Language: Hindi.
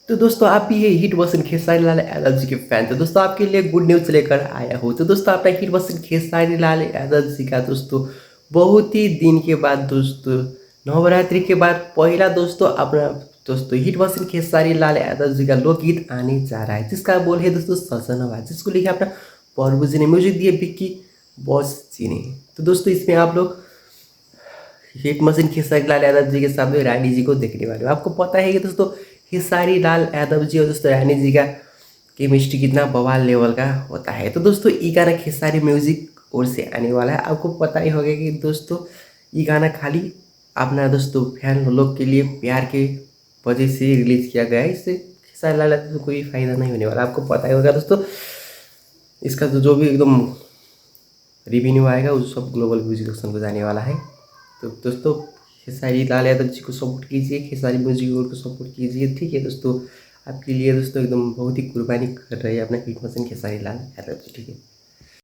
तो दोस्तों आप भी ये हिट वर्सेस खेसारी लाल यादव जी के फैन थे। दोस्तों आपके लिए गुड न्यूज़ लेकर आया हूँ। तो दोस्तों अपना हिट वर्सेस खेसारी लाल यादव जी का दोस्तों बहुत ही दिन के बाद दोस्तों नवरात्रि के बाद पहला दोस्तों अपना दोस्तों हिट वर्सेस खेसारी लाल यादव जी का लोकगीत आने जा रहा है, जिसका बोल है दोस्तों सजनवा, जिसको लिखा अपना प्रभु जी ने, म्यूजिक दिए विक्की बॉस जी ने। तो दोस्तों इसमें आप लोग हिट मशीन खेसारी लाल यादव जी के सामने रानी जी को देखने वाले हो। आपको पता है कि दोस्तों खेसारी लाल यादव जी और दोस्तों रानी जी का केमिस्ट्री कितना बवाल लेवल का होता है। तो दोस्तों ये गाना खेसारी म्यूजिक ओर से आने वाला है। आपको पता ही होगा कि दोस्तों ये गाना खाली अपना दोस्तों फैन लोग के लिए प्यार के वजह से रिलीज किया गया है। इससे खेसारी लाल यादव को कोई फायदा नहीं होने वाला। आपको पता ही होगा दोस्तों इसका तो जो भी एकदम रिवेन्यू आएगा वो सब ग्लोबल म्यूजिक ऑक्शन को जाने वाला है। तो दोस्तों खेसारी लाल यादव जी को सपोर्ट कीजिए, खेसारी म्यूजिक को सपोर्ट कीजिए, ठीक है दोस्तों। आपके लिए दोस्तों एकदम बहुत ही कुर्बानी कर रहे हैं अपना हिट मशीन खेसारी लाल यादव जी, ठीक है।